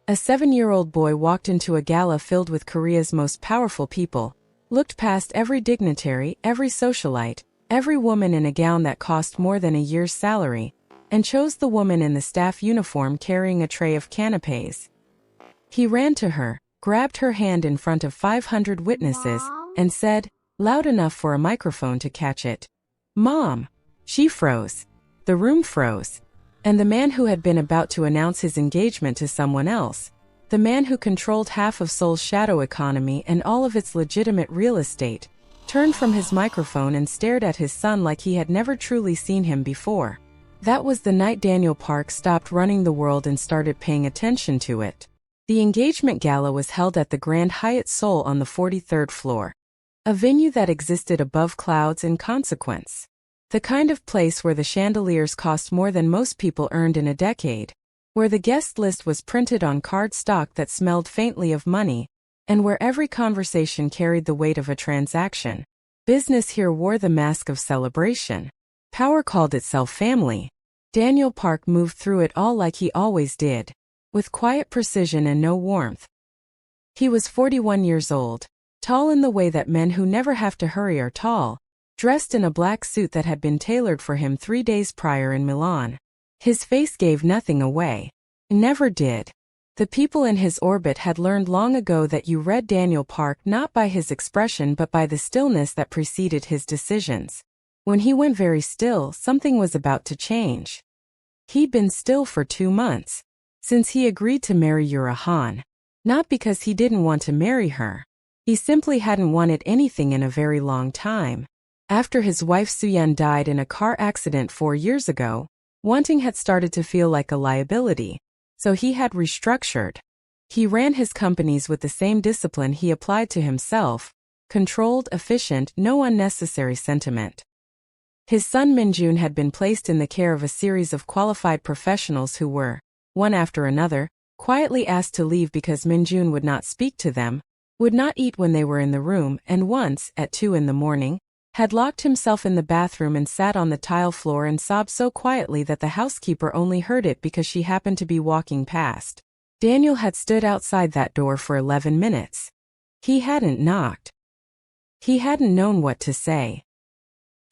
A 7-year-old boy walked into a gala filled with Korea's most powerful people, looked past every dignitary, every socialite, every woman in a gown that cost more than a year's salary, and chose the woman in the staff uniform carrying a tray of canapés. He ran to her, grabbed her hand in front of 500 witnesses, and said, loud enough for a microphone to catch it, "Mom!" She froze. The room froze. And the man who had been about to announce his engagement to someone else, the man who controlled half of Seoul's shadow economy and all of its legitimate real estate, turned from his microphone and stared at his son like he had never truly seen him before. That was the night Daniel Park stopped running the world and started paying attention to it. The engagement gala was held at the Grand Hyatt Seoul on the 43rd floor. A venue that existed above clouds in consequence. The kind of place where the chandeliers cost more than most people earned in a decade, where the guest list was printed on cardstock that smelled faintly of money, and where every conversation carried the weight of a transaction. Business here wore the mask of celebration. Power called itself family. Daniel Park moved through it all like he always did, with quiet precision and no warmth. He was 41 years old, tall in the way that men who never have to hurry are tall, dressed in a black suit that had been tailored for him 3 days prior in Milan. His face gave nothing away. Never did. The people in his orbit had learned long ago that you read Daniel Park not by his expression but by the stillness that preceded his decisions. When he went very still, something was about to change. He'd been still for 2 months, since he agreed to marry Yura. Not because he didn't want to marry her. He simply hadn't wanted anything in a very long time. After his wife Soo-yeon died in a car accident 4 years ago, wanting had started to feel like a liability, so he had restructured. He ran his companies with the same discipline he applied to himself, controlled, efficient, no unnecessary sentiment. His son Minjun had been placed in the care of a series of qualified professionals who were, one after another, quietly asked to leave because Minjun would not speak to them, would not eat when they were in the room, and once, at 2 in the morning, had locked himself in the bathroom and sat on the tile floor and sobbed so quietly that the housekeeper only heard it because she happened to be walking past. Daniel had stood outside that door for 11 minutes. He hadn't knocked. He hadn't known what to say.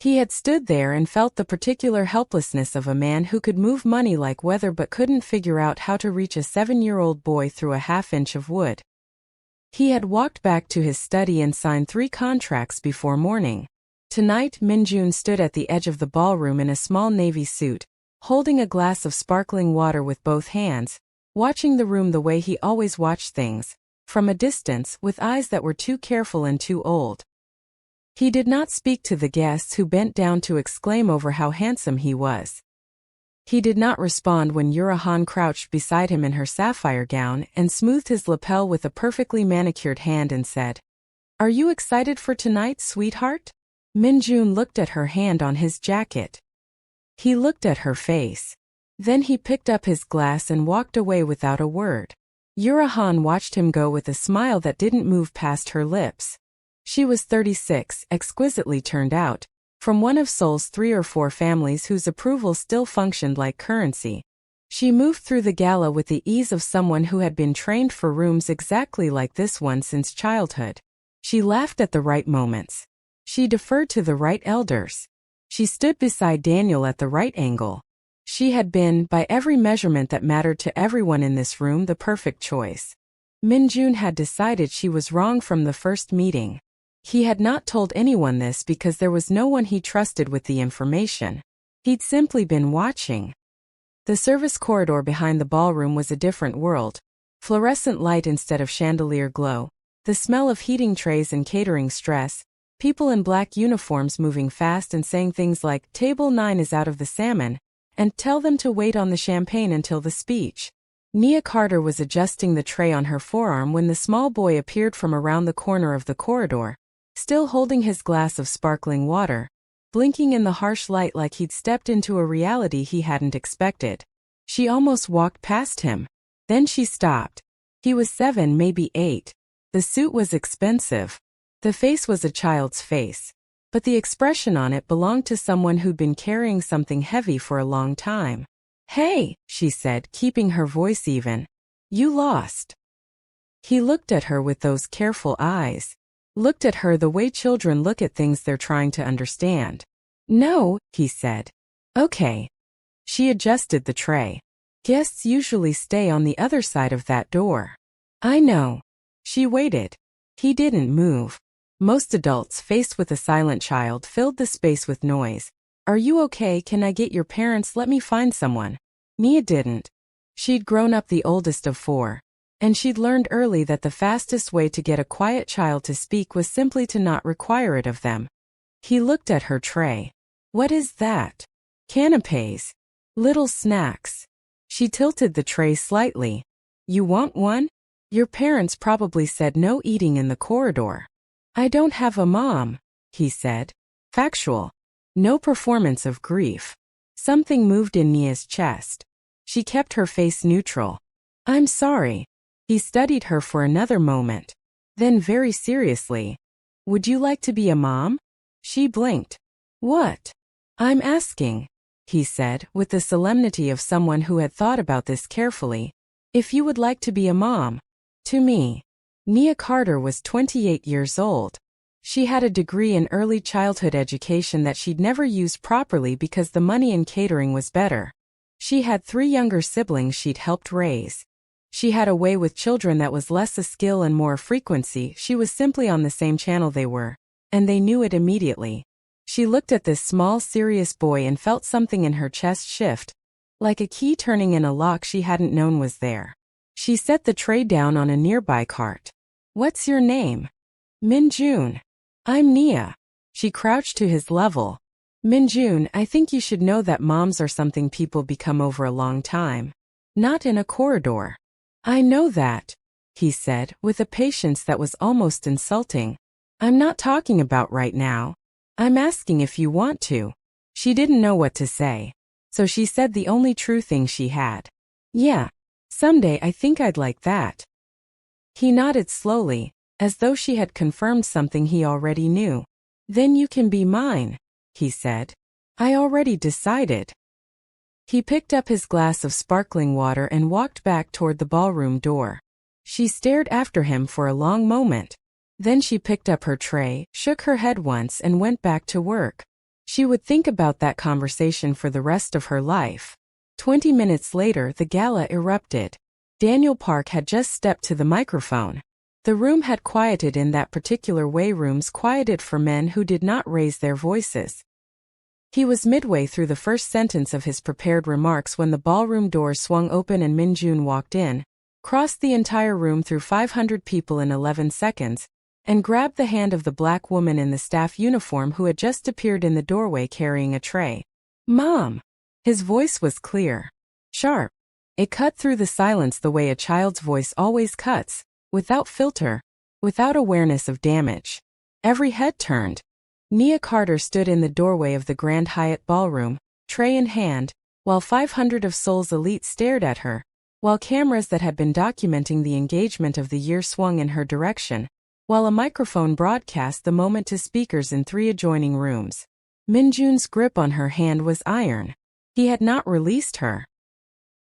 He had stood there and felt the particular helplessness of a man who could move money like weather but couldn't figure out how to reach a 7-year-old boy through a half-inch of wood. He had walked back to his study and signed 3 contracts before morning. Tonight, Minjun stood at the edge of the ballroom in a small navy suit, holding a glass of sparkling water with both hands, watching the room the way he always watched things, from a distance, with eyes that were too careful and too old. He did not speak to the guests who bent down to exclaim over how handsome he was. He did not respond when Yura crouched beside him in her sapphire gown and smoothed his lapel with a perfectly manicured hand and said, "Are you excited for tonight, sweetheart?" Minjun looked at her hand on his jacket. He looked at her face. Then he picked up his glass and walked away without a word. Yura watched him go with a smile that didn't move past her lips. She was 36, exquisitely turned out, from one of Seoul's 3 or 4 families whose approval still functioned like currency. She moved through the gala with the ease of someone who had been trained for rooms exactly like this one since childhood. She laughed at the right moments. She deferred to the right elders. She stood beside Daniel at the right angle. She had been, by every measurement that mattered to everyone in this room, the perfect choice. Minjun had decided she was wrong from the first meeting. He had not told anyone this because there was no one he trusted with the information. He'd simply been watching. The service corridor behind the ballroom was a different world. Fluorescent light instead of chandelier glow. The smell of heating trays and catering stress. People in black uniforms moving fast and saying things like, "Table 9 is out of the salmon," and "Tell them to wait on the champagne until the speech." Nia Carter was adjusting the tray on her forearm when the small boy appeared from around the corner of the corridor, still holding his glass of sparkling water, blinking in the harsh light like he'd stepped into a reality he hadn't expected. She almost walked past him. Then she stopped. He was 7, maybe 8. The suit was expensive. The face was a child's face, but the expression on it belonged to someone who'd been carrying something heavy for a long time. "Hey," she said, keeping her voice even. You lost. He looked at her with those careful eyes. Looked at her the way children look at things they're trying to understand. No, he said. Okay. She adjusted the tray. Guests usually stay on the other side of that door. I know. She waited. He didn't move. Most adults faced with a silent child filled the space with noise. Are you okay? Can I get your parents? Let me find someone. Nia didn't. She'd grown up the oldest of 4. And she'd learned early that the fastest way to get a quiet child to speak was simply to not require it of them. He looked at her tray. What is that? Canapés. Little snacks. She tilted the tray slightly. You want one? Your parents probably said no eating in the corridor. I don't have a mom, he said. Factual. No performance of grief. Something moved in Nia's chest. She kept her face neutral. I'm sorry. He studied her for another moment. Then very seriously. Would you like to be a mom? She blinked. What? I'm asking, he said, with the solemnity of someone who had thought about this carefully. If you would like to be a mom. To me. Nia Carter was 28 years old. She had a degree in early childhood education that she'd never used properly because the money in catering was better. She had 3 younger siblings she'd helped raise. She had a way with children that was less a skill and more a frequency. She was simply on the same channel they were, and they knew it immediately. She looked at this small, serious boy and felt something in her chest shift, like a key turning in a lock she hadn't known was there. She set the tray down on a nearby cart. What's your name? Minjun. I'm Nia. She crouched to his level. Minjun, I think you should know that moms are something people become over a long time. Not in a corridor. I know that, he said, with a patience that was almost insulting. I'm not talking about right now. I'm asking if you want to. She didn't know what to say, so she said the only true thing she had. Yeah, someday I think I'd like that. He nodded slowly, as though she had confirmed something he already knew. Then you can be mine, he said. I already decided. He picked up his glass of sparkling water and walked back toward the ballroom door. She stared after him for a long moment. Then she picked up her tray, shook her head once and went back to work. She would think about that conversation for the rest of her life. 20 minutes later, the gala erupted. Daniel Park had just stepped to the microphone. The room had quieted in that particular way rooms quieted for men who did not raise their voices. He was midway through the first sentence of his prepared remarks when the ballroom doors swung open and Minjun walked in, crossed the entire room through 500 people in 11 seconds, and grabbed the hand of the black woman in the staff uniform who had just appeared in the doorway carrying a tray. Mom! His voice was clear. Sharp. It cut through the silence the way a child's voice always cuts, without filter, without awareness of damage. Every head turned. Nia Carter stood in the doorway of the Grand Hyatt ballroom, tray in hand, while 500 of Seoul's elite stared at her, while cameras that had been documenting the engagement of the year swung in her direction, while a microphone broadcast the moment to speakers in 3 adjoining rooms. Minjun's grip on her hand was iron. He had not released her.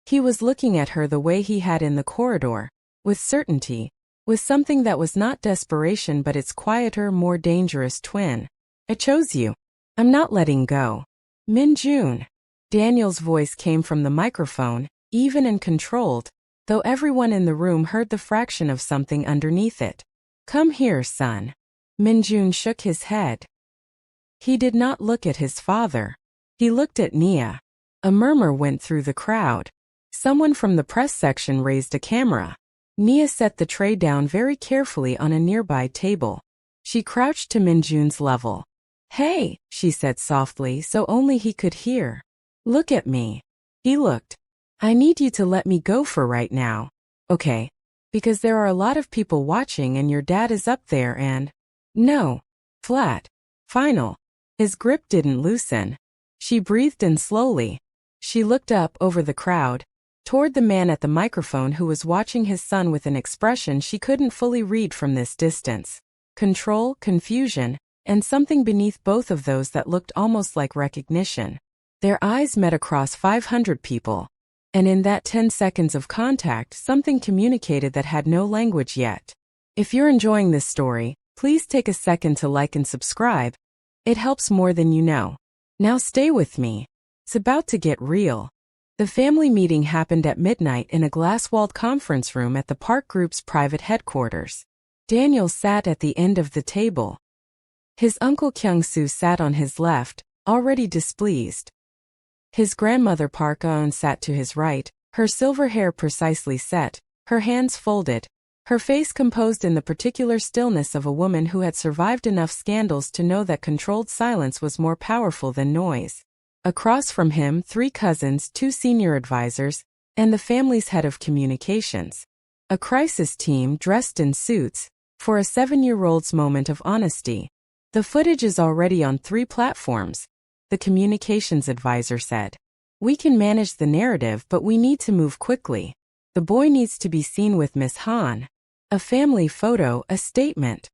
He was looking at her the way he had in the corridor, with certainty, with something that was not desperation but its quieter, more dangerous twin. I chose you. I'm not letting go. Minjun. Daniel's voice came from the microphone, even and controlled, though everyone in the room heard the fraction of something underneath it. Come here, son. Minjun shook his head. He did not look at his father. He looked at Nia. A murmur went through the crowd. Someone from the press section raised a camera. Nia set the tray down very carefully on a nearby table. She crouched to Minjun's level. Hey, she said softly so only he could hear. Look at me. He looked. I need you to let me go for right now. Okay. Because there are a lot of people watching and your dad is up there and... No. Flat. Final. His grip didn't loosen. She breathed in slowly. She looked up over the crowd, toward the man at the microphone who was watching his son with an expression she couldn't fully read from this distance. Control, confusion, and something beneath both of those that looked almost like recognition. Their eyes met across 500 people. And in that 10 seconds of contact, something communicated that had no language yet. If you're enjoying this story, please take a second to like and subscribe. It helps more than you know. Now stay with me. It's about to get real. The family meeting happened at midnight in a glass-walled conference room at the Park Group's private headquarters. Daniel sat at the end of the table. His uncle Kyung-soo sat on his left, already displeased. His grandmother Park Eun sat to his right, her silver hair precisely set, her hands folded, her face composed in the particular stillness of a woman who had survived enough scandals to know that controlled silence was more powerful than noise. Across from him, 3 cousins, 2 senior advisors, and the family's head of communications. A crisis team dressed in suits, for a 7-year-old's moment of honesty. The footage is already on 3 platforms, the communications advisor said. We can manage the narrative, but we need to move quickly. The boy needs to be seen with Miss Han. A family photo, a statement.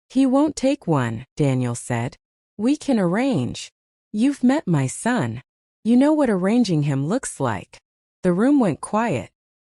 He won't take one, Daniel said. We can arrange. You've met my son. You know what arranging him looks like. The room went quiet.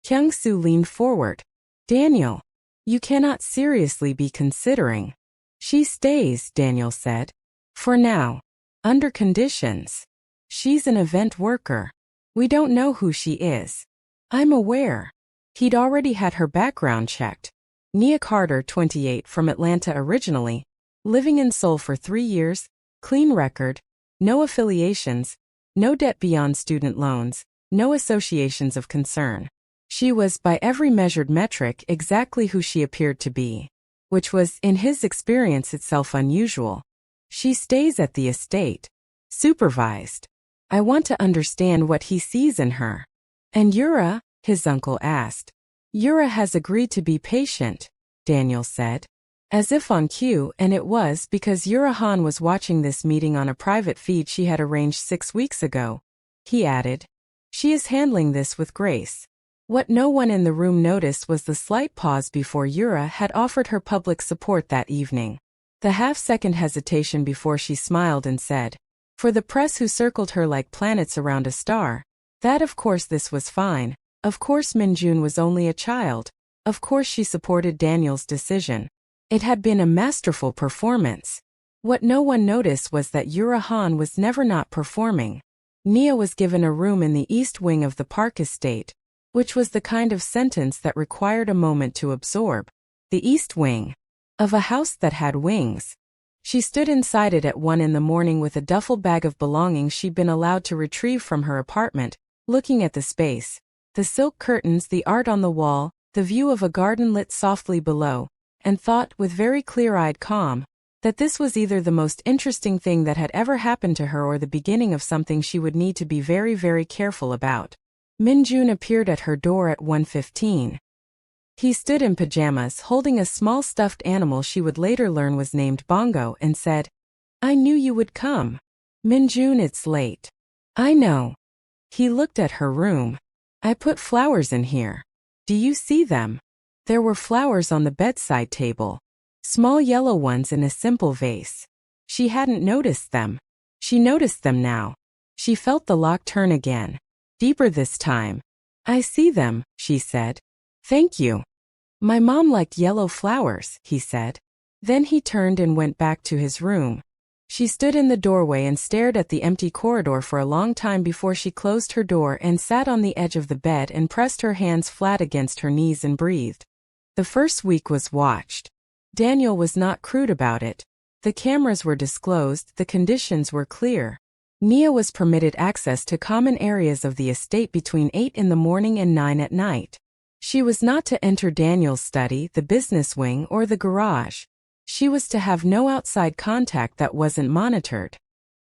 Kyung-soo leaned forward. Daniel, you cannot seriously be considering. She stays, Daniel said. For now. Under conditions. She's an event worker. We don't know who she is. I'm aware. He'd already had her background checked. Nia Carter, 28, from Atlanta originally, living in Seoul for 3 years, clean record, no affiliations, no debt beyond student loans, no associations of concern. She was, by every measured metric, exactly who she appeared to be, which was, in his experience itself, unusual. She stays at the estate. Supervised. I want to understand what he sees in her. And Yura? His uncle asked. Yura has agreed to be patient, Daniel said. As if on cue, and it was because Yura Han was watching this meeting on a private feed she had arranged 6 weeks ago. He added. She is handling this with grace. What no one in the room noticed was the slight pause before Yura had offered her public support that evening. The half-second hesitation before she smiled and said, for the press who circled her like planets around a star, that of course this was fine, of course Minjun was only a child, of course she supported Daniel's decision. It had been a masterful performance. What no one noticed was that Yura Han was never not performing. Nia was given a room in the east wing of the Park estate, which was the kind of sentence that required a moment to absorb. The east wing. Of a house that had wings. She stood inside it at 1 in the morning with a duffel bag of belongings she'd been allowed to retrieve from her apartment, looking at the space, the silk curtains, the art on the wall, the view of a garden lit softly below, and thought, with very clear-eyed calm, that this was either the most interesting thing that had ever happened to her or the beginning of something she would need to be very, very careful about. Minjun appeared at her door at 1:15. He stood in pajamas holding a small stuffed animal she would later learn was named Bongo and said, I knew you would come. Minjun, it's late. I know. He looked at her room. I put flowers in here. Do you see them? There were flowers on the bedside table. Small yellow ones in a simple vase. She hadn't noticed them. She noticed them now. She felt the lock turn again. Deeper this time. I see them, she said. Thank you. My mom liked yellow flowers, he said. Then he turned and went back to his room. She stood in the doorway and stared at the empty corridor for a long time before she closed her door and sat on the edge of the bed and pressed her hands flat against her knees and breathed. The first week was watched. Daniel was not crude about it. The cameras were disclosed, the conditions were clear. Nia was permitted access to common areas of the estate between 8 in the morning and 9 at night. She was not to enter Daniel's study, the business wing, or the garage. She was to have no outside contact that wasn't monitored.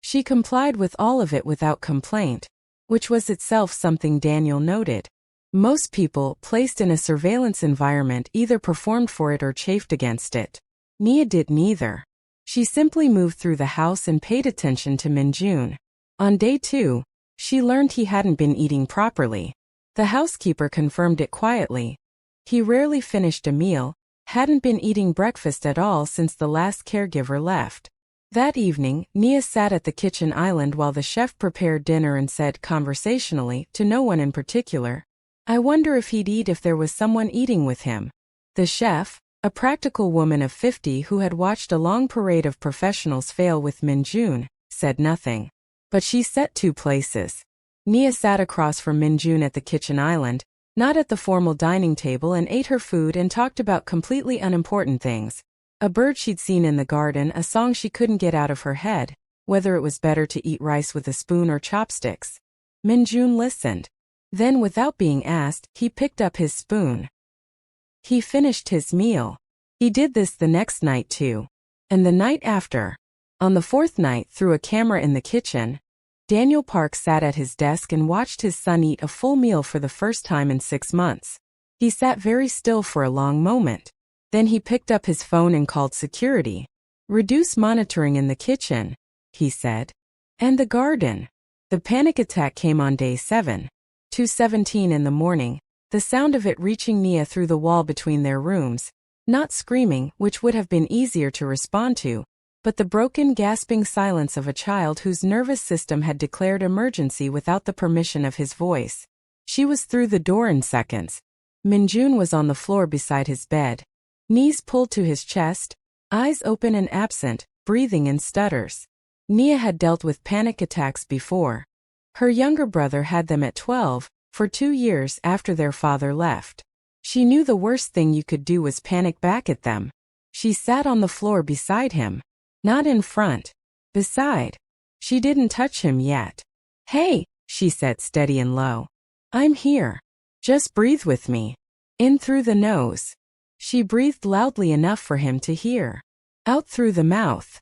She complied with all of it without complaint, which was itself something Daniel noted. Most people, placed in a surveillance environment, either performed for it or chafed against it. Nia did neither. She simply moved through the house and paid attention to Minjun. On day 2, she learned he hadn't been eating properly. The housekeeper confirmed it quietly. He rarely finished a meal, hadn't been eating breakfast at all since the last caregiver left. That evening, Nia sat at the kitchen island while the chef prepared dinner and said conversationally, to no one in particular, "I wonder if he'd eat if there was someone eating with him." The chef, a practical woman of 50 who had watched a long parade of professionals fail with Minjun, said nothing. But she set 2 places. Nia sat across from Minjun at the kitchen island, not at the formal dining table, and ate her food and talked about completely unimportant things. A bird she'd seen in the garden, a song she couldn't get out of her head, whether it was better to eat rice with a spoon or chopsticks. Minjun listened. Then, without being asked, he picked up his spoon. He finished his meal. He did this the next night too. And the night after. On the 4th night, through a camera in the kitchen, Daniel Park sat at his desk and watched his son eat a full meal for the first time in 6 months. He sat very still for a long moment. Then he picked up his phone and called security. "Reduce monitoring in the kitchen," he said. "And the garden." The panic attack came on day 7. 2:17 in the morning, the sound of it reaching Nia through the wall between their rooms. Not screaming, which would have been easier to respond to, but the broken, gasping silence of a child whose nervous system had declared emergency without the permission of his voice. She was through the door in seconds. Minjun was on the floor beside his bed. Knees pulled to his chest, eyes open and absent, breathing in stutters. Nia had dealt with panic attacks before. Her younger brother had them at 12, for 2 years after their father left. She knew the worst thing you could do was panic back at them. She sat on the floor beside him. Not in front. Beside. She didn't touch him yet. "Hey," she said steady and low. "I'm here. Just breathe with me. In through the nose." She breathed loudly enough for him to hear. Out through the mouth.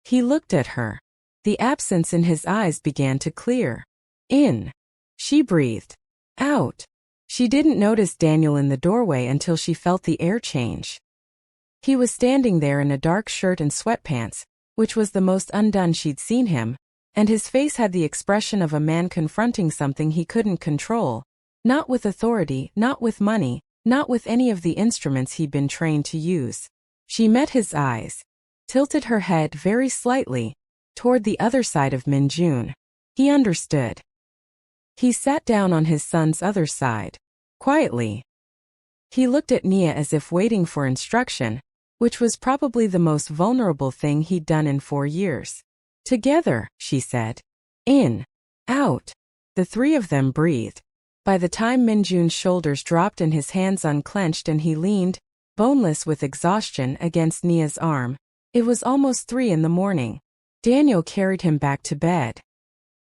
He looked at her. The absence in his eyes began to clear. In. She breathed. Out. She didn't notice Daniel in the doorway until she felt the air change. He was standing there in a dark shirt and sweatpants, which was the most undone she'd seen him, and his face had the expression of a man confronting something he couldn't control. Not with authority, not with money, not with any of the instruments he'd been trained to use. She met his eyes, tilted her head very slightly, toward the other side of Minjun. He understood. He sat down on his son's other side, quietly. He looked at Nia as if waiting for instruction, which was probably the most vulnerable thing he'd done in 4 years. "Together," she said. "In. Out." The 3 of them breathed. By the time Minjun's shoulders dropped and his hands unclenched and he leaned, boneless with exhaustion, against Nia's arm, it was almost 3 in the morning. Daniel carried him back to bed.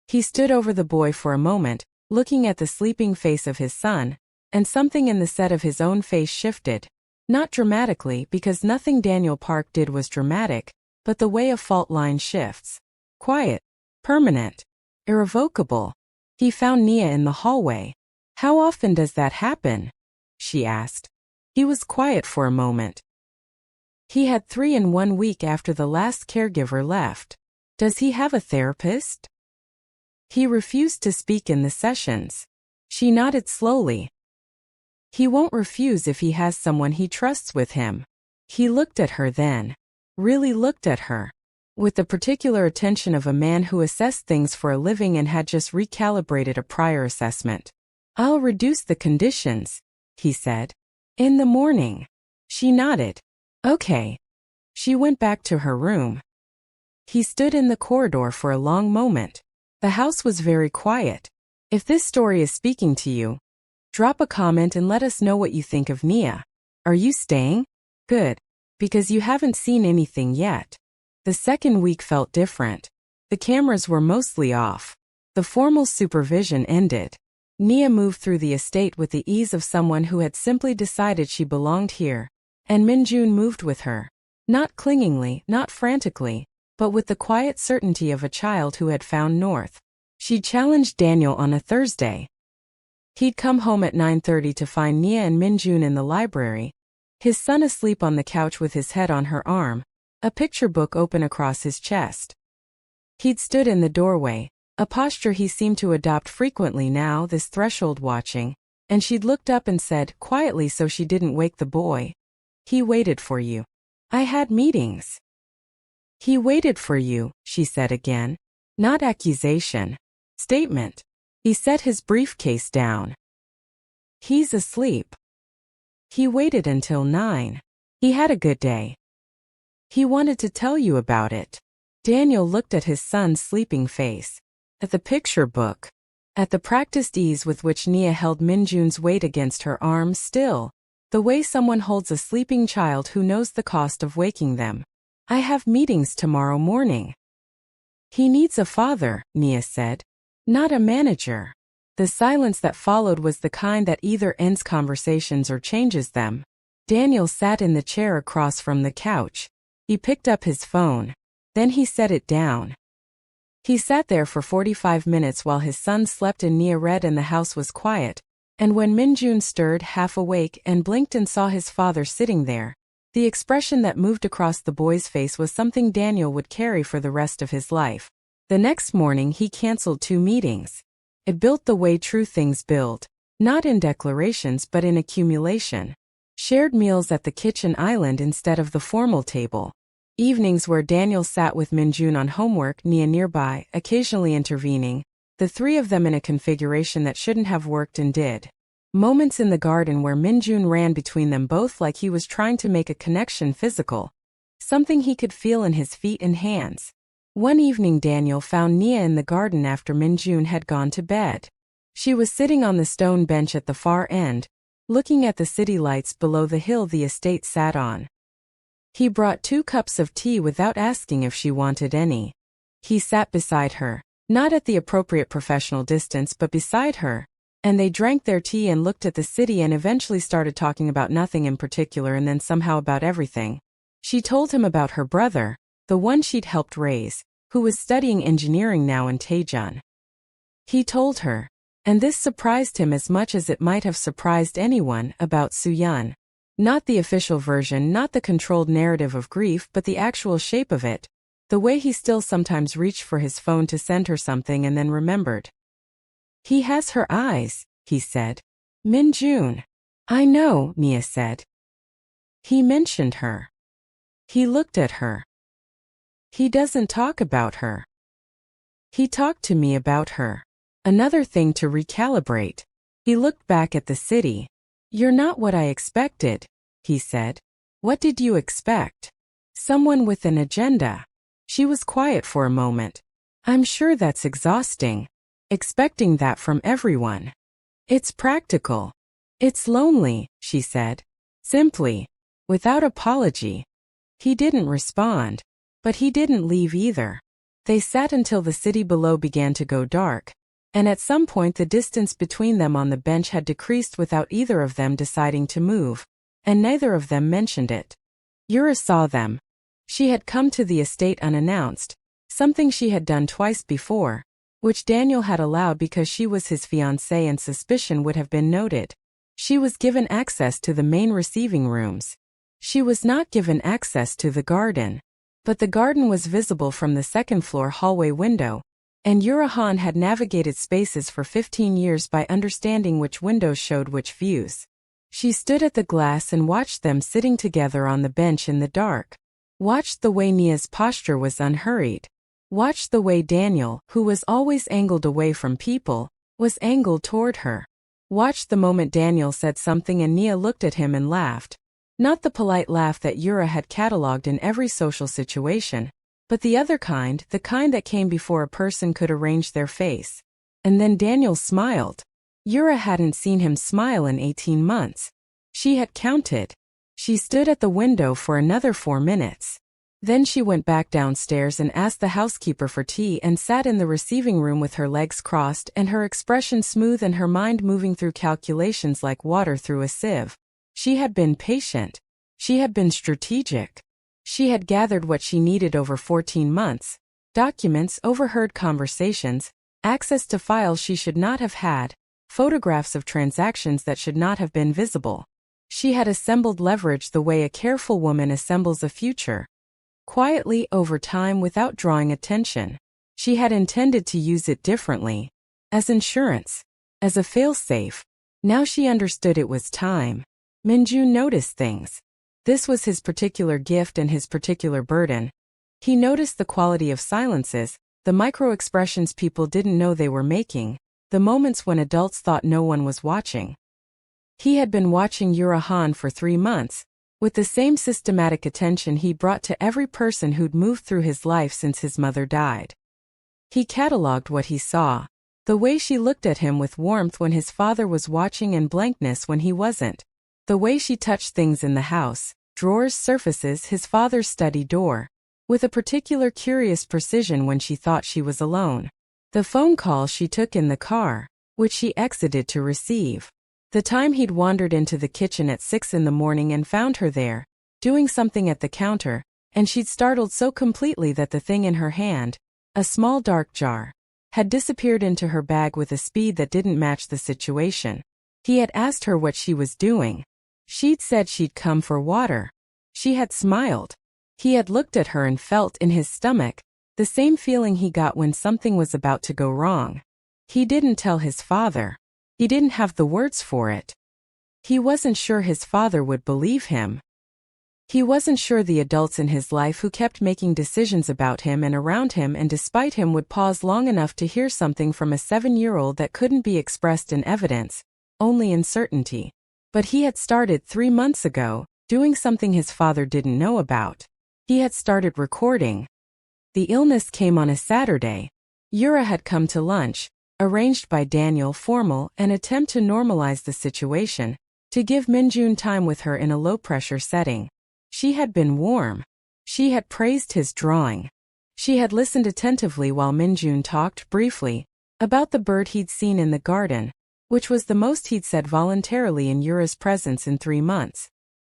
He stood over the boy for a moment, looking at the sleeping face of his son, and something in the set of his own face shifted. Not dramatically, because nothing Daniel Park did was dramatic, but the way a fault line shifts. Quiet. Permanent. Irrevocable. He found Nia in the hallway. "How often does that happen?" she asked. He was quiet for a moment. "He had 3 in 1 week after the last caregiver left. Does he have a therapist?" He refused to speak in the sessions. She nodded slowly. "He won't refuse if he has someone he trusts with him." He looked at her then. Really looked at her. With the particular attention of a man who assessed things for a living and had just recalibrated a prior assessment. "I'll reduce the conditions," he said. "In the morning." She nodded. "Okay." She went back to her room. He stood in the corridor for a long moment. The house was very quiet. If this story is speaking to you, drop a comment and let us know what you think of Nia. Are you staying? Good. Because you haven't seen anything yet. The second week felt different. The cameras were mostly off. The formal supervision ended. Nia moved through the estate with the ease of someone who had simply decided she belonged here, and Minjun moved with her. Not clingingly, not frantically, but with the quiet certainty of a child who had found North. She challenged Daniel on a Thursday. He'd come home at 9:30 to find Nia and Minjun in the library, his son asleep on the couch with his head on her arm, a picture book open across his chest. He'd stood in the doorway, a posture he seemed to adopt frequently now, this threshold watching, and she'd looked up and said, quietly so she didn't wake the boy, "He waited for you." "I had meetings." He waited for you, she said again. Not accusation. Statement. He set his briefcase down. He's asleep. He waited until 9. He had a good day. He wanted to tell you about it. Daniel looked at his son's sleeping face, at the picture book, at the practiced ease with which Nia held Minjun's weight against her arm still, the way someone holds a sleeping child who knows the cost of waking them. I have meetings tomorrow morning. He needs a father, Nia said, not a manager. The silence that followed was the kind that either ends conversations or changes them. Daniel sat in the chair across from the couch. He picked up his phone. Then he set it down. He sat there for 45 minutes while his son slept and Nia read and the house was quiet. And when Minjun stirred half awake and blinked and saw his father sitting there, the expression that moved across the boy's face was something Daniel would carry for the rest of his life. The next morning he canceled 2 meetings. It built the way true things build, not in declarations but in accumulation. Shared meals at the kitchen island instead of the formal table. Evenings where Daniel sat with Minjun on homework, Nia nearby, occasionally intervening, the 3 of them in a configuration that shouldn't have worked and did. Moments in the garden where Minjun ran between them both like he was trying to make a connection physical. Something he could feel in his feet and hands. One evening Daniel found Nia in the garden after Minjun had gone to bed. She was sitting on the stone bench at the far end, looking at the city lights below the hill the estate sat on. He brought 2 cups of tea without asking if she wanted any. He sat beside her, not at the appropriate professional distance but beside her, and they drank their tea and looked at the city and eventually started talking about nothing in particular and then somehow about everything. She told him about her brother, the one she'd helped raise, who was studying engineering now in Taejun. He told her, and this surprised him as much as it might have surprised anyone, about Suyun. Not the official version, not the controlled narrative of grief, but the actual shape of it. The way he still sometimes reached for his phone to send her something and then remembered. He has her eyes, he said. Minjun. I know, Nia said. He mentioned her. He looked at her. He doesn't talk about her. He talked to me about her. Another thing to recalibrate. He looked back at the city. You're not what I expected, he said. What did you expect? Someone with an agenda. She was quiet for a moment. I'm sure that's exhausting. Expecting that from everyone. It's practical. It's lonely, she said. Simply. Without apology. He didn't respond. But he didn't leave either. They sat until the city below began to go dark. And at some point the distance between them on the bench had decreased without either of them deciding to move. And neither of them mentioned it. Yura saw them. She had come to the estate unannounced, something she had done twice before, which Daniel had allowed because she was his fiancée and suspicion would have been noted. She was given access to the main receiving rooms. She was not given access to the garden. But the garden was visible from the second-floor hallway window. And Yura had navigated spaces for 15 years by understanding which windows showed which views. She stood at the glass and watched them sitting together on the bench in the dark. Watched the way Nia's posture was unhurried. Watched the way Daniel, who was always angled away from people, was angled toward her. Watched the moment Daniel said something and Nia looked at him and laughed. Not the polite laugh that Yura had catalogued in every social situation, but the other kind, the kind that came before a person could arrange their face. And then Daniel smiled. Yura hadn't seen him smile in 18 months. She had counted. She stood at the window for another 4 minutes. Then she went back downstairs and asked the housekeeper for tea and sat in the receiving room with her legs crossed and her expression smooth and her mind moving through calculations like water through a sieve. She had been patient. She had been strategic. She had gathered what she needed over 14 months. Documents, overheard conversations, access to files she should not have had, photographs of transactions that should not have been visible. She had assembled leverage the way a careful woman assembles a future. Quietly over time without drawing attention. She had intended to use it differently. As insurance. As a fail-safe. Now she understood it was time. Minjun noticed things. This was his particular gift and his particular burden. He noticed the quality of silences, the micro-expressions people didn't know they were making, the moments when adults thought no one was watching. He had been watching Yura for 3 months, with the same systematic attention he brought to every person who'd moved through his life since his mother died. He catalogued what he saw. The way she looked at him with warmth when his father was watching and blankness when he wasn't. The way she touched things in the house, drawers, surfaces, his father's study door, with a particular curious precision when she thought she was alone. The phone call she took in the car, which she exited to receive. The time he'd wandered into the kitchen at 6 in the morning and found her there, doing something at the counter, and she'd startled so completely that the thing in her hand, a small dark jar, had disappeared into her bag with a speed that didn't match the situation. He had asked her what she was doing. She'd said she'd come for water. She had smiled. He had looked at her and felt in his stomach the same feeling he got when something was about to go wrong. He didn't tell his father. He didn't have the words for it. He wasn't sure his father would believe him. He wasn't sure the adults in his life who kept making decisions about him and around him and despite him would pause long enough to hear something from a 7-year-old that couldn't be expressed in evidence, only in certainty. But he had started 3 months ago, doing something his father didn't know about. He had started recording. The illness came on a Saturday. Yura had come to lunch, arranged by Daniel, formal, an attempt to normalize the situation, to give Minjun time with her in a low-pressure setting. She had been warm. She had praised his drawing. She had listened attentively while Minjun talked briefly about the bird he'd seen in the garden, which was the most he'd said voluntarily in Yura's presence in 3 months.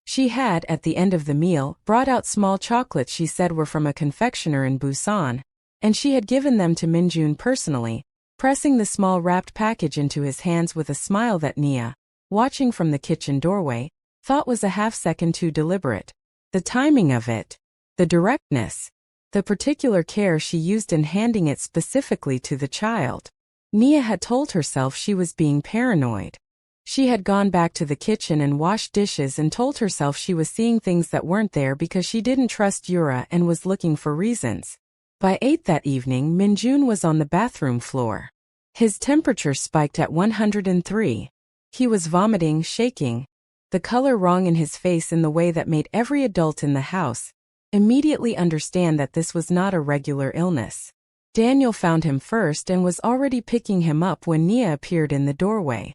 She had, at the end of the meal, brought out small chocolates she said were from a confectioner in Busan, and she had given them to Minjun personally, pressing the small wrapped package into his hands with a smile that Nia, watching from the kitchen doorway, thought was a half-second too deliberate. The timing of it, the directness, the particular care she used in handing it specifically to the child. Nia had told herself she was being paranoid. She had gone back to the kitchen and washed dishes and told herself she was seeing things that weren't there because she didn't trust Yura and was looking for reasons. By 8 that evening, Minjun was on the bathroom floor. His temperature spiked at 103. He was vomiting, shaking, the color wrong in his face in the way that made every adult in the house immediately understand that this was not a regular illness. Daniel found him first and was already picking him up when Nia appeared in the doorway.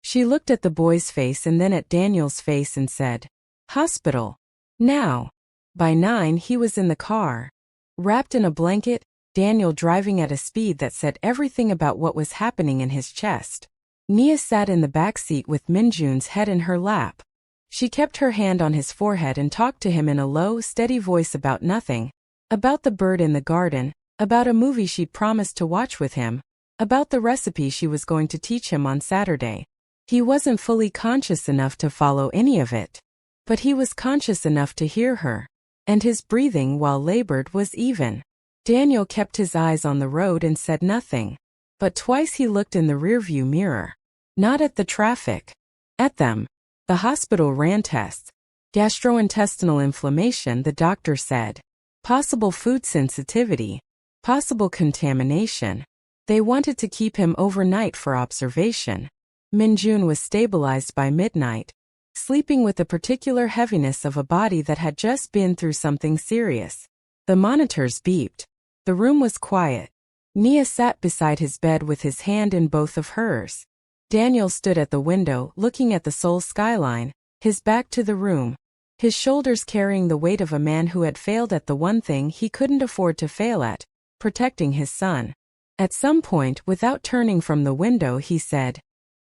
She looked at the boy's face and then at Daniel's face and said, "Hospital. Now." By 9 he was in the car, wrapped in a blanket, Daniel driving at a speed that said everything about what was happening in his chest. Nia sat in the back seat with Minjun's head in her lap. She kept her hand on his forehead and talked to him in a low, steady voice about nothing, about the bird in the garden, about a movie she'd promised to watch with him, about the recipe she was going to teach him on Saturday. He wasn't fully conscious enough to follow any of it, but he was conscious enough to hear her, and his breathing while labored was even. Daniel kept his eyes on the road and said nothing, but twice he looked in the rearview mirror. Not at the traffic. At them. The hospital ran tests. Gastrointestinal inflammation, the doctor said. Possible food sensitivity. Possible contamination. They wanted to keep him overnight for observation. Minjun was stabilized by midnight, sleeping with the particular heaviness of a body that had just been through something serious. The monitors beeped. The room was quiet. Nia sat beside his bed with his hand in both of hers. Daniel stood at the window, looking at the Seoul skyline, his back to the room, his shoulders carrying the weight of a man who had failed at the one thing he couldn't afford to fail at, protecting his son. At some point, without turning from the window, he said,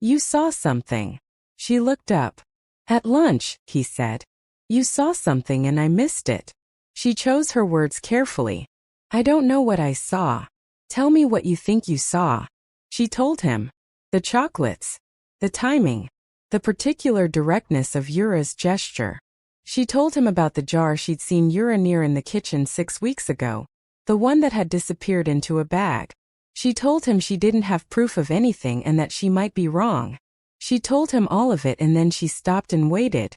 "You saw something." She looked up. "At lunch," he said. "You saw something and I missed it." She chose her words carefully. "I don't know what I saw. Tell me what you think you saw." She told him. The chocolates. The timing. The particular directness of Yura's gesture. She told him about the jar she'd seen Yura near in the kitchen 6 weeks ago, the one that had disappeared into a bag. She told him she didn't have proof of anything and that she might be wrong. She told him all of it and then she stopped and waited.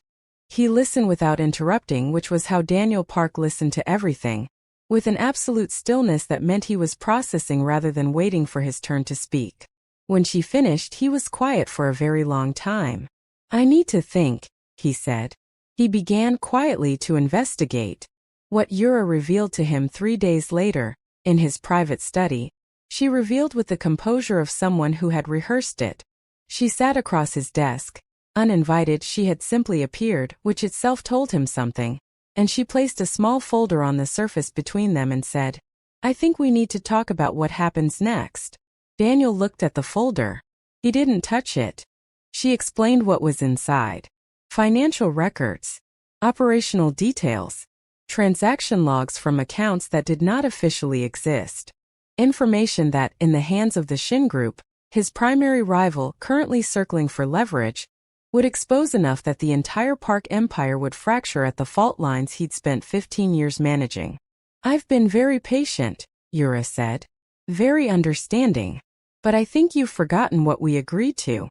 He listened without interrupting, which was how Daniel Park listened to everything, with an absolute stillness that meant he was processing rather than waiting for his turn to speak. When she finished, he was quiet for a very long time. "I need to think," he said. He began quietly to investigate. What Yura revealed to him 3 days later, in his private study, she revealed with the composure of someone who had rehearsed it. She sat across his desk. Uninvited, she had simply appeared, which itself told him something, and she placed a small folder on the surface between them and said, "I think we need to talk about what happens next." Daniel looked at the folder. He didn't touch it. She explained what was inside. Financial records, operational details, transaction logs from accounts that did not officially exist. Information that, in the hands of the Shin Group, his primary rival currently circling for leverage, would expose enough that the entire Park empire would fracture at the fault lines he'd spent 15 years managing. "I've been very patient," Yura said. "Very understanding. But I think you've forgotten what we agreed to."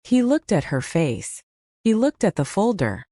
He looked at her face. He looked at the folder.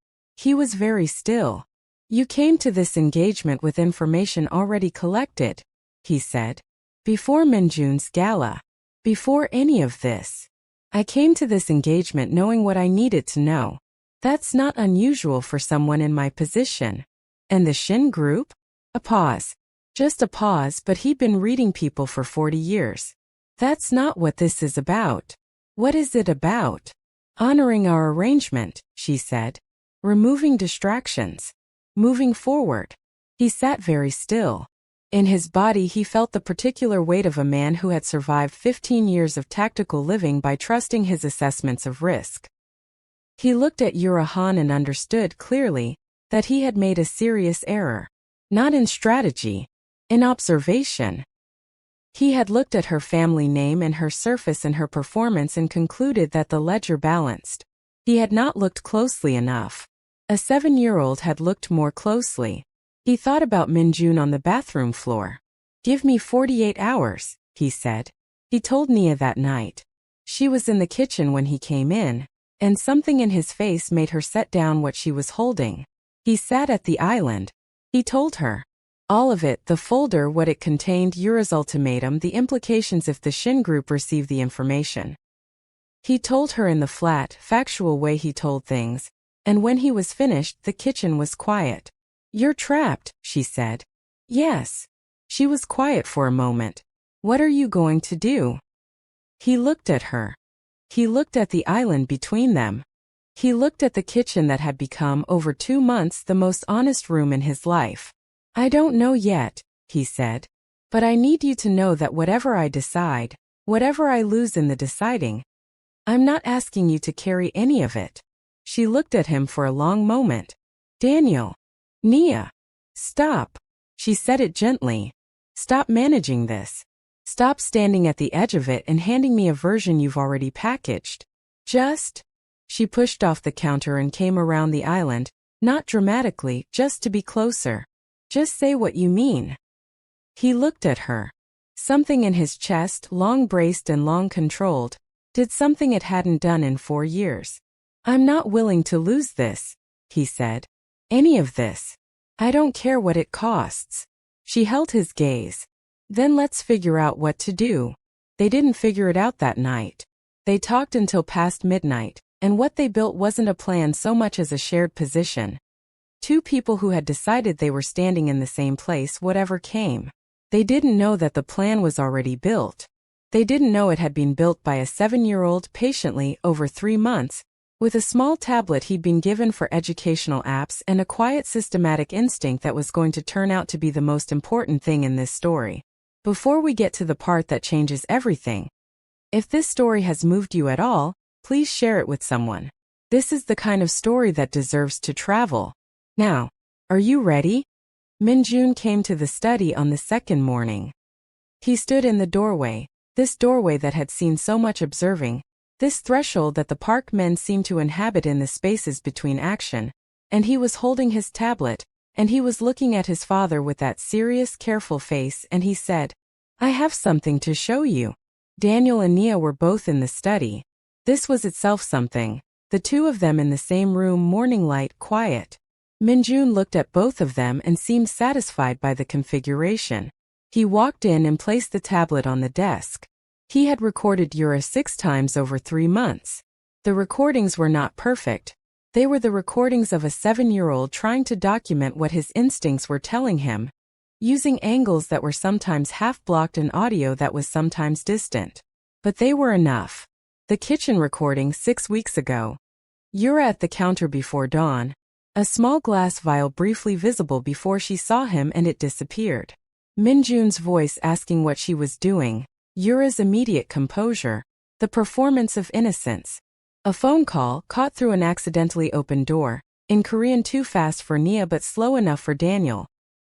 He was very still. "You came to this engagement with information already collected," he said. "Before Minjun's gala. Before any of this. I came to this engagement knowing what I needed to know. That's not unusual for someone in my position." "And the Shin Group?" A pause. Just a pause, but he'd been reading people for 40 years. "That's not what this is about." "What is it about?" "Honoring our arrangement," she said. "Removing distractions. Moving forward." He sat very still. In his body he felt the particular weight of a man who had survived 15 years of tactical living by trusting his assessments of risk. He looked at Yura Han and understood clearly that he had made a serious error. Not in strategy. In observation. He had looked at her family name and her surface and her performance and concluded that the ledger balanced. He had not looked closely enough. A 7-year-old had looked more closely. He thought about Minjun on the bathroom floor. "Give me 48 hours, he said. He told Nia that night. She was in the kitchen when he came in, and something in his face made her set down what she was holding. He sat at the island. He told her. All of it, the folder, what it contained, Yura's ultimatum, the implications if the Shin Group received the information. He told her in the flat, factual way he told things, and when he was finished, the kitchen was quiet. "You're trapped," she said. "Yes." She was quiet for a moment. "What are you going to do?" He looked at her. He looked at the island between them. He looked at the kitchen that had become, over 2 months, the most honest room in his life. "I don't know yet," he said. "But I need you to know that whatever I decide, whatever I lose in the deciding, I'm not asking you to carry any of it." She looked at him for a long moment. "Daniel. Nia. Stop." She said it gently. "Stop managing this. Stop standing at the edge of it and handing me a version you've already packaged. Just..." She pushed off the counter and came around the island, not dramatically, just to be closer. "Just say what you mean." He looked at her. Something in his chest, long braced and long controlled, did something it hadn't done in 4 years. "I'm not willing to lose this," he said. "Any of this. I don't care what it costs." She held his gaze. "Then let's figure out what to do." They didn't figure it out that night. They talked until past midnight, and what they built wasn't a plan so much as a shared position. 2 people who had decided they were standing in the same place whatever came. They didn't know that the plan was already built. They didn't know it had been built by a 7-year-old patiently over 3 months, with a small tablet he'd been given for educational apps and a quiet systematic instinct that was going to turn out to be the most important thing in this story. Before we get to the part that changes everything, if this story has moved you at all, please share it with someone. This is the kind of story that deserves to travel. Now, are you ready? Minjun came to the study on the second morning. He stood in the doorway, this doorway that had seen so much observing, this threshold that the park men seemed to inhabit in the spaces between action, and he was holding his tablet, and he was looking at his father with that serious, careful face, and he said, "I have something to show you." Daniel and Nia were both in the study. This was itself something, the 2 of them in the same room, morning light, quiet. Minjun looked at both of them and seemed satisfied by the configuration. He walked in and placed the tablet on the desk. He had recorded Yura 6 times over 3 months. The recordings were not perfect. They were the recordings of a 7-year-old trying to document what his instincts were telling him, using angles that were sometimes half-blocked and audio that was sometimes distant. But they were enough. The kitchen recording 6 weeks ago. Yura at the counter before dawn. A small glass vial briefly visible before she saw him and it disappeared. Minjun's voice asking what she was doing. Yura's immediate composure. The performance of innocence. A phone call caught through an accidentally opened door. In Korean, too fast for Nia but slow enough for Daniel.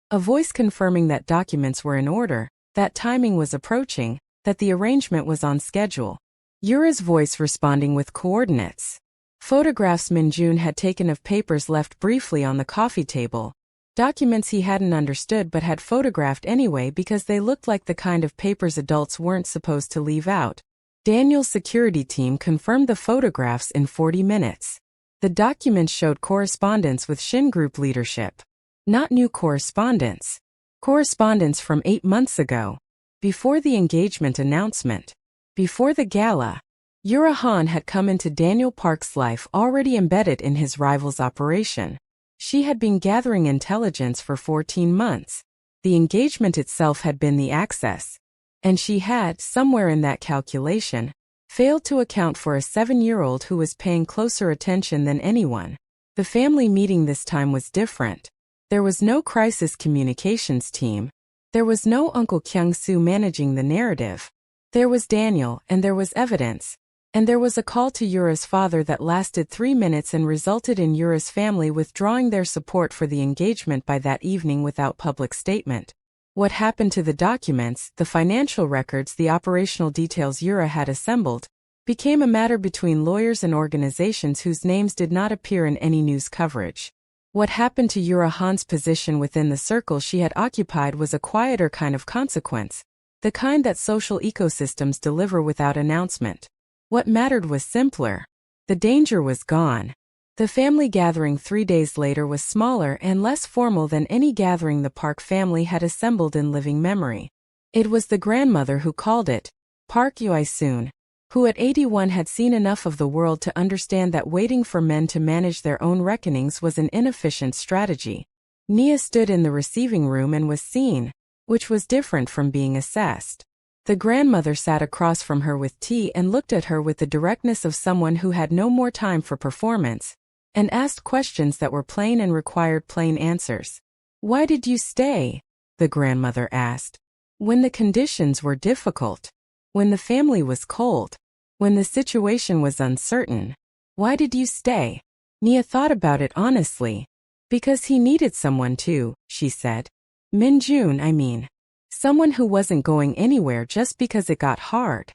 A voice confirming that documents were in order, that timing was approaching, that the arrangement was on schedule. Yura's voice responding with coordinates. Photographs Minjun had taken of papers left briefly on the coffee table. Documents he hadn't understood but had photographed anyway because they looked like the kind of papers adults weren't supposed to leave out. Daniel's security team confirmed the photographs in 40 minutes. The documents showed correspondence with Shin Group leadership. Not new correspondence. Correspondence from 8 months ago. Before the engagement announcement. Before the gala. Yura Han had come into Daniel Park's life already embedded in his rival's operation. She had been gathering intelligence for 14 months. The engagement itself had been the access. And she had, somewhere in that calculation, failed to account for a 7-year-old who was paying closer attention than anyone. The family meeting this time was different. There was no crisis communications team. There was no Uncle Kyung-soo managing the narrative. There was Daniel, and there was evidence. And there was a call to Yura's father that lasted 3 minutes and resulted in Yura's family withdrawing their support for the engagement by that evening without public statement. What happened to the documents, the financial records, the operational details Yura had assembled, became a matter between lawyers and organizations whose names did not appear in any news coverage. What happened to Yura Han's position within the circle she had occupied was a quieter kind of consequence, the kind that social ecosystems deliver without announcement. What mattered was simpler. The danger was gone. The family gathering 3 days later was smaller and less formal than any gathering the Park family had assembled in living memory. It was the grandmother who called it, Park Yui-soon, who at 81 had seen enough of the world to understand that waiting for men to manage their own reckonings was an inefficient strategy. Nia stood in the receiving room and was seen, which was different from being assessed. The grandmother sat across from her with tea and looked at her with the directness of someone who had no more time for performance, and asked questions that were plain and required plain answers. "Why did you stay?" the grandmother asked. "When the conditions were difficult. When the family was cold. When the situation was uncertain. Why did you stay?" Nia thought about it honestly. "Because he needed someone too," she said. "Minjun, I mean. Someone who wasn't going anywhere just because it got hard."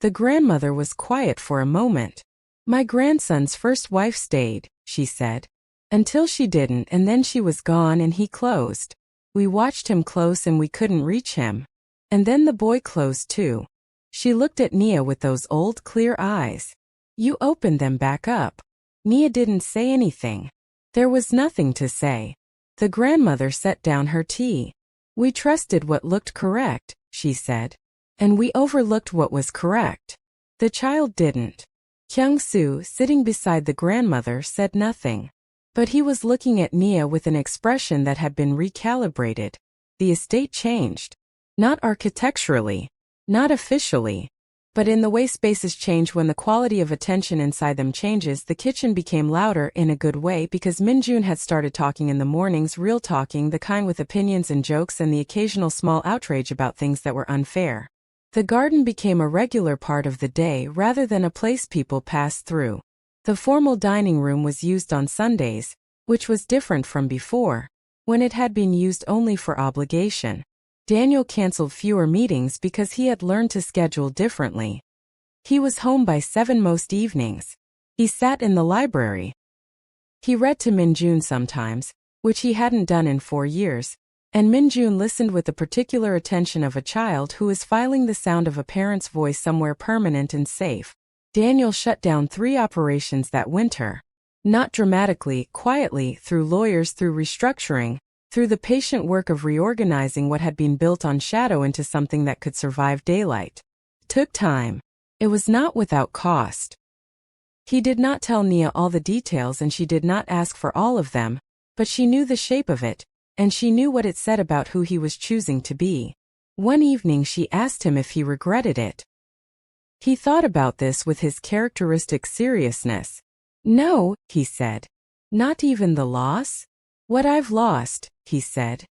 The grandmother was quiet for a moment. "My grandson's first wife stayed," she said. "Until she didn't, and then she was gone and he closed. We watched him close and we couldn't reach him. And then the boy closed too." She looked at Nia with those old clear eyes. "You opened them back up." Nia didn't say anything. There was nothing to say. The grandmother set down her tea. "We trusted what looked correct," she said. "And we overlooked what was correct." The child didn't. Kyung-soo, sitting beside the grandmother, said nothing. But he was looking at Nia with an expression that had been recalibrated. The estate changed. Not architecturally. Not officially. But in the way spaces change when the quality of attention inside them changes. The kitchen became louder in a good way because Minjun had started talking in the mornings, real talking, the kind with opinions and jokes and the occasional small outrage about things that were unfair. The garden became a regular part of the day rather than a place people passed through. The formal dining room was used on Sundays, which was different from before, when it had been used only for obligation. Daniel canceled fewer meetings because he had learned to schedule differently. He was home by 7 most evenings. He sat in the library. He read to Minjun sometimes, which he hadn't done in 4 years, and Minjun listened with the particular attention of a child who is filing the sound of a parent's voice somewhere permanent and safe. Daniel shut down 3 operations that winter. Not dramatically, quietly, through lawyers, through restructuring, through the patient work of reorganizing what had been built on shadow into something that could survive daylight. Took time. It was not without cost. He did not tell Nia all the details and she did not ask for all of them, but she knew the shape of it, and she knew what it said about who he was choosing to be. One evening she asked him if he regretted it. He thought about this with his characteristic seriousness. No, he said. Not even the loss? What I've lost, he said,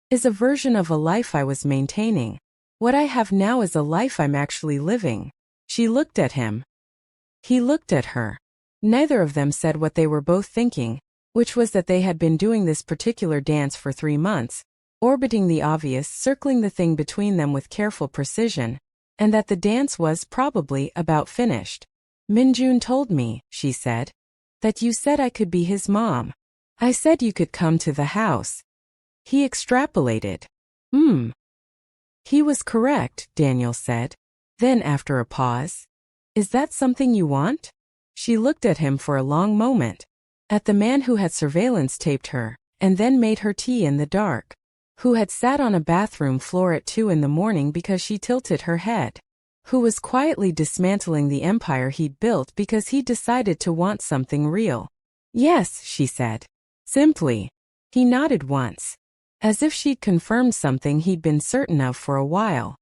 is a version of a life I was maintaining. What I have now is a life I'm actually living. She looked at him. He looked at her. Neither of them said what they were both thinking, which was that they had been doing this particular dance for 3 months, orbiting the obvious, circling the thing between them with careful precision, and that the dance was probably about finished. Minjun told me, she said, that you said I could be his mom. I said you could come to the house. He extrapolated. He was correct, Daniel said. Then after a pause, is that something you want? She looked at him for a long moment. At the man who had surveillance taped her, and then made her tea in the dark. Who had sat on a bathroom floor at 2 in the morning because she tilted her head. Who was quietly dismantling the empire he'd built because he decided to want something real. Yes, she said. Simply. He nodded once. As if she'd confirmed something he'd been certain of for a while.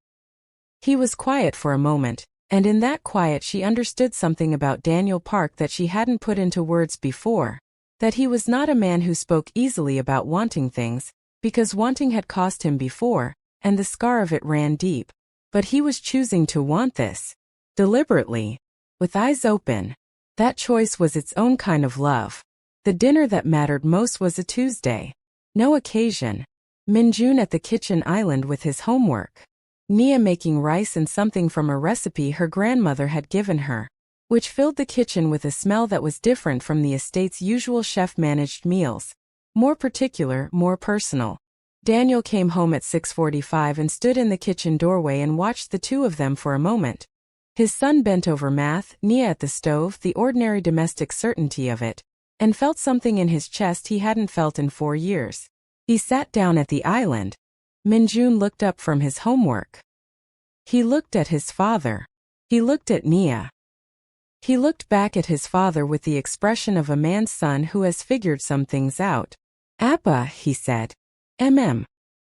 He was quiet for a moment, and in that quiet she understood something about Daniel Park that she hadn't put into words before. That he was not a man who spoke easily about wanting things, because wanting had cost him before, and the scar of it ran deep. But he was choosing to want this. Deliberately. With eyes open. That choice was its own kind of love. The dinner that mattered most was a Tuesday. No occasion. Minjun at the kitchen island with his homework. Nia making rice and something from a recipe her grandmother had given her, which filled the kitchen with a smell that was different from the estate's usual chef-managed meals. More particular, more personal. Daniel came home at 6:45 and stood in the kitchen doorway and watched the two of them for a moment. His son bent over math, Nia at the stove, the ordinary domestic certainty of it, and felt something in his chest he hadn't felt in 4 years. He sat down at the island. Minjun looked up from his homework. He looked at his father. He looked at Nia. He looked back at his father with the expression of a man's son who has figured some things out. Appa, he said.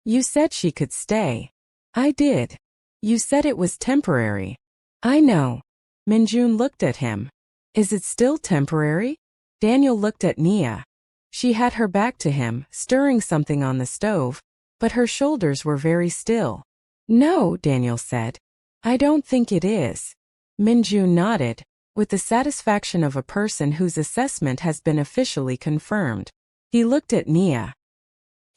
You said she could stay. I did. You said it was temporary. I know. Minjun looked at him. Is it still temporary? Daniel looked at Nia. She had her back to him, stirring something on the stove, but her shoulders were very still. No, Daniel said. I don't think it is. Minjun nodded, with the satisfaction of a person whose assessment has been officially confirmed. He looked at Nia.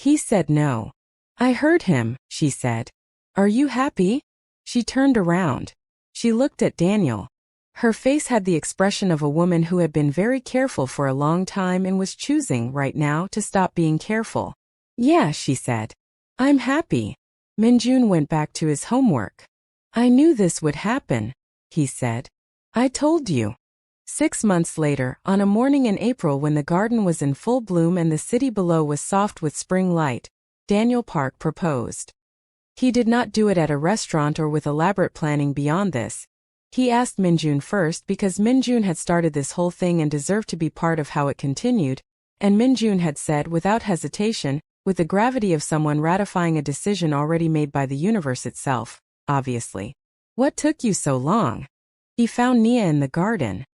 He said no. I heard him, she said. Are you happy? She turned around. She looked at Daniel. Her face had the expression of a woman who had been very careful for a long time and was choosing, right now, to stop being careful. Yeah, she said. I'm happy. Minjun went back to his homework. I knew this would happen, he said. I told you. 6 months later, on a morning in April when the garden was in full bloom and the city below was soft with spring light, Daniel Park proposed. He did not do it at a restaurant or with elaborate planning beyond this. He asked Minjun first because Minjun had started this whole thing and deserved to be part of how it continued, and Minjun had said without hesitation, with the gravity of someone ratifying a decision already made by the universe itself, obviously. What took you so long? He found Nia in the garden.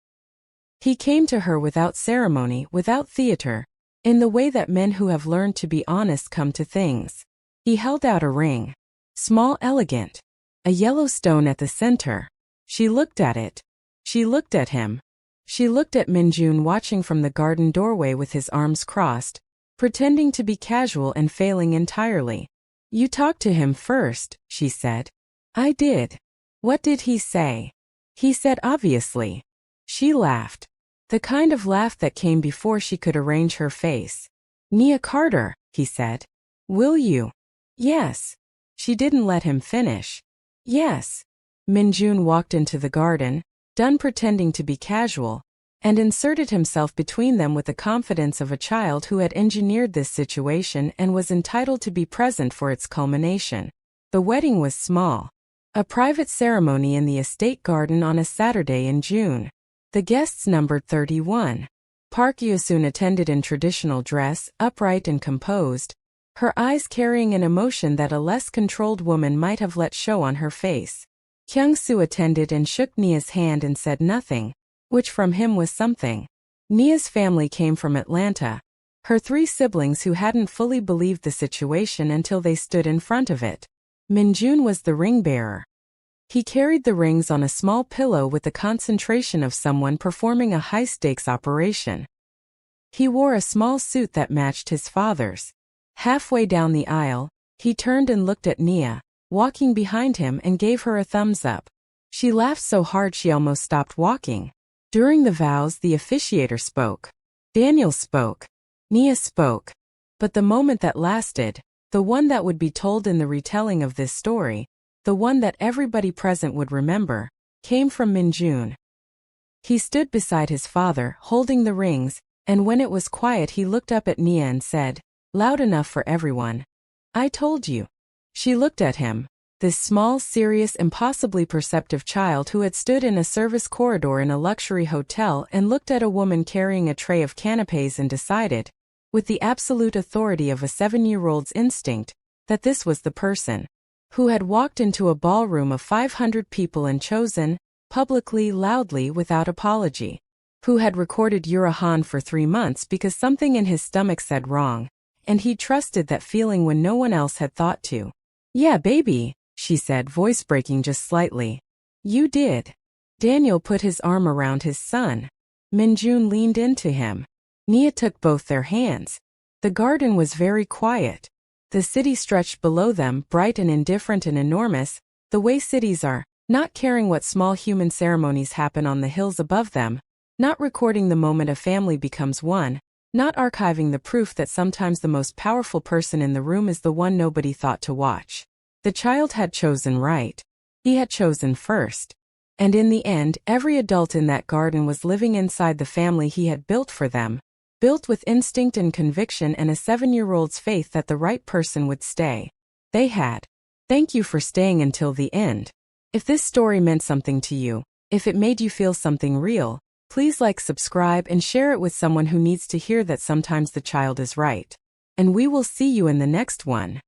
He came to her without ceremony, without theater, in the way that men who have learned to be honest come to things. He held out a ring. Small, elegant. A yellow stone at the center. She looked at it. She looked at him. She looked at Minjun watching from the garden doorway with his arms crossed, pretending to be casual and failing entirely. You talked to him first, she said. I did. What did he say? He said obviously. She laughed. The kind of laugh that came before she could arrange her face. Nia Carter, he said. Will you? Yes. She didn't let him finish. Yes. Minjun walked into the garden, done pretending to be casual, and inserted himself between them with the confidence of a child who had engineered this situation and was entitled to be present for its culmination. The wedding was small. A private ceremony in the estate garden on a Saturday in June. The guests numbered 31. Park Yeosun attended in traditional dress, upright and composed, her eyes carrying an emotion that a less controlled woman might have let show on her face. Kyung-soo attended and shook Nia's hand and said nothing, which from him was something. Nia's family came from Atlanta, her 3 siblings who hadn't fully believed the situation until they stood in front of it. Minjun was the ring bearer. He carried the rings on a small pillow with the concentration of someone performing a high-stakes operation. He wore a small suit that matched his father's. Halfway down the aisle, he turned and looked at Nia, walking behind him, and gave her a thumbs up. She laughed so hard she almost stopped walking. During the vows, the officiator spoke. Daniel spoke. Nia spoke. But the moment that lasted, the one that would be told in the retelling of this story, the one that everybody present would remember, came from Minjun. He stood beside his father, holding the rings, and when it was quiet he looked up at Nia and said, loud enough for everyone, "I told you." She looked at him, this small, serious, impossibly perceptive child who had stood in a service corridor in a luxury hotel and looked at a woman carrying a tray of canapés and decided, with the absolute authority of a 7-year-old's instinct, that this was the person who had walked into a ballroom of 500 people and chosen, publicly, loudly, without apology, who had recorded Yura Han for 3 months because something in his stomach said wrong, and he trusted that feeling when no one else had thought to. "Yeah, baby," she said, voice breaking just slightly. "You did." Daniel put his arm around his son. Minjun leaned into him. Nia took both their hands. The garden was very quiet. The city stretched below them, bright and indifferent and enormous, the way cities are, not caring what small human ceremonies happen on the hills above them, not recording the moment a family becomes one, not archiving the proof that sometimes the most powerful person in the room is the one nobody thought to watch. The child had chosen right. He had chosen first. And in the end, every adult in that garden was living inside the family he had built for them, built with instinct and conviction and a 7-year-old's faith that the right person would stay. They had. Thank you for staying until the end. If this story meant something to you, if it made you feel something real, please like, subscribe, and share it with someone who needs to hear that sometimes the child is right. And we will see you in the next one.